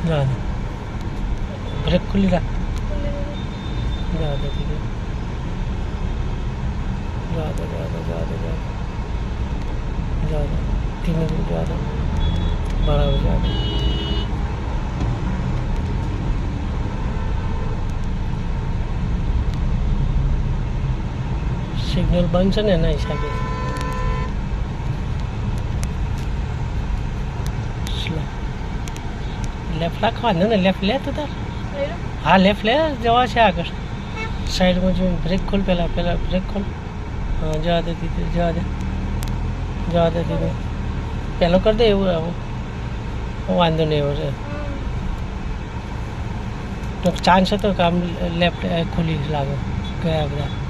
જવા દે બ્રેક ખુલ્લી રાખ જવા દે દીદી જવા દે જવા દે જવા દે જવા દે જવા દે ધીમે ધીમે જવા દે બરાબર જવા દે સિગ્નલ બંધ છે ને એના હિસાબે લેફ્ટ રાખવાનો ને લેફ્ટ લે તું તાર હા લેફ્ટ લે જવા છે આગળ સાઈડમાં જો બ્રેક ખોલ પહેલાં બ્રેક ખોલ હા જવા દે દીધી જવા દે દીધી પહેલો કરી દે એવું આવું વાંધો નહીં એવો છે તો ચાન્સ હતો કે આમ લેફ્ટ ખુલી લાગે ગયા બધા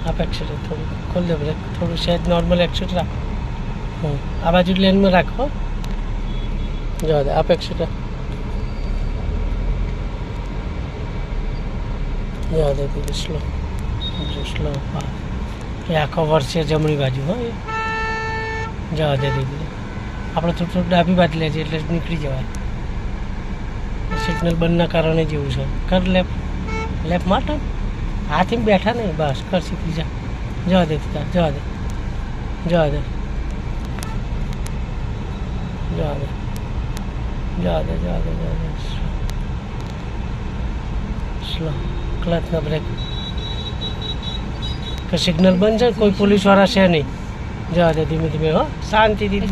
आप एक्सीटर थोड़ी खोल दे ब्रेक थोड़ू शायद नॉर्मल एक्सीटर राख आ बाजू लेन में राखो जवा दे आप एक्सीटर जवा दे दीदी स्लो स्लो ये आखो वर्ष है जमणी बाजू हाँ ये जवा दे दीदी આપણે થોડું ડાબી બાજુ લેજે એટલે નીકળી જવાય સિગ્નલ બંધના કારણે જેવું છે કર લેફ્ટ માટે હાથી બેઠા નહીં બસ કર સીધી જા જવા દે તા જવા દે જવા દે જવા દે જવા દે જવા દે જવા દે સ્લો ક્લચના બ્રેક કે સિગ્નલ બંધ છે કોઈ પોલીસવાળા છે નહીં જવા દે ધીમે ધીમે હો શાંતિથી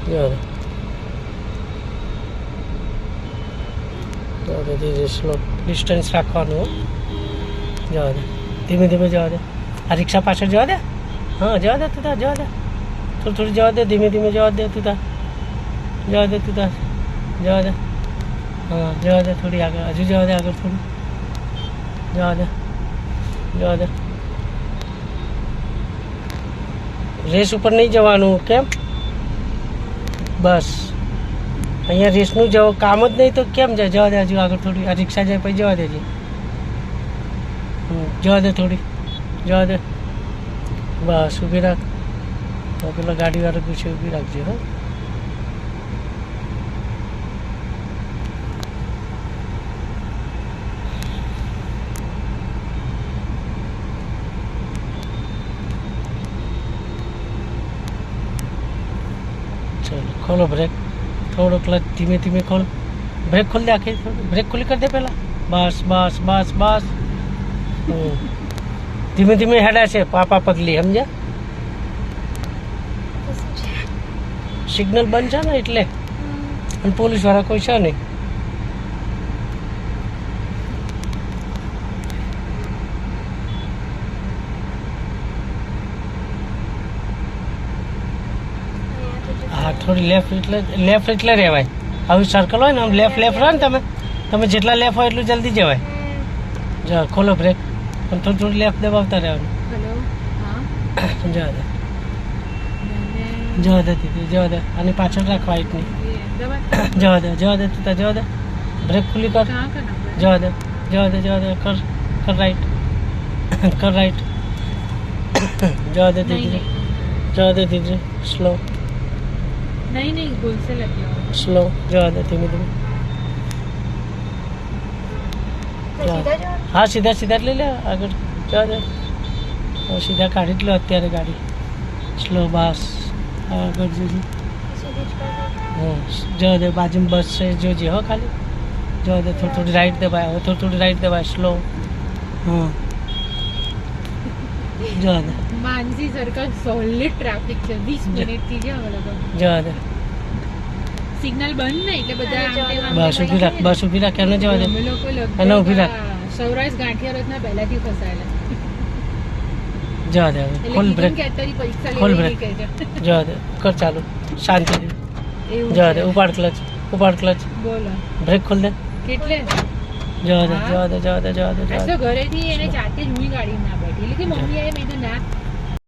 જવા દે ધીરે સ્લો ડિસ્ટન્સ રાખવાનું જવા દે ધીમે ધીમે જવા દે આ રિક્ષા પાછળ જવા દે હા જવા દે તું તાર જવા દે થોડું જવા દે ધીમે ધીમે જવા દે તું તાર જવા દે તું તાર જવા દે હા જવા દે થોડી આગળ હજુ જવા દે આગળ થોડું જવા દે રેસ ઉપર નહીં જવાનું કેમ બસ અહીંયા રેસનું જવું કામ જ નહીં તો કેમ જાય જવા દે હજુ આગળ થોડી આ રિક્ષા જાય પછી જવા દેજે જવા દે થોડી જવા દે બસ ઊભી રાખ પેલા ગાડીવાળો પૂછે ઊભી રાખજે હા चलो खोलो ब्रेक थोड़ो क्लच धीमे धीमे खोल ब्रेक खोल दे आके ब्रेक खुली कर दे पहला बस बस बस बस धीमे धीमे हेडा से पापा पगली समझा सिग्नल बंद है ना એટલે અને પોલીસ વાળા કોઈ છે નહીં હા થોડી લેફ્ટ એટલે રહેવાય આવી સર્કલ હોય ને આમ લેફ્ટ રહો ને તમે જેટલા લેફ્ટ હોય એટલું જલ્દી જવાય જો ખોલો બ્રેક પણ થોડું લેફ્ટ દબાવતા રહેવાનું જવા દે દીદી જવા દે અને પાછળ રાખ વાઇટની જવા દે તું જવા દે બ્રેક ખુલ્લી કર જવા દે કર રાઈટ જવા દે દીદી સ્લો नहीं गोल से लग गया स्लो जवा दे धीमे धीमे हाँ सीधा ले ले આગળ જવા દે સીધા કાઢી જ લો અત્યારે ગાડી સ્લો બસ આગળ જોજે જવા દે બાજુમાં બસ છે જોજે હો ખાલી જવા દે થોડી રાઈટ દબાય થોડી રાઈટ દબાય સ્લો હા જવા દે मानसी सर्कल सोलिड ट्रैफिक છે 20 મિનિટ થી જ હવે લગો જવા દે સિગ્નલ બંધ નહીં એટલે બધા બસ ઊભી રાખ એને જવા દે અમે લોકો એને ઊભી રાખ સૌરાષ્ટ્ર ગાંઠિયા રોડના પહેલાથી ફસાયેલા જવા દે ખોલ બ્રેક ખોલ બ્રેક જવા દે કર ચાલુ શાંતિથી જવા દે ઉપાડ ક્લચ બોલો બ્રેક ખોલ દે કેટલે જવા દે ઘરેથી એને જાતે જ હું ગાડી ના બેઠી એટલે કે મમ્મી આવે મેં તો ના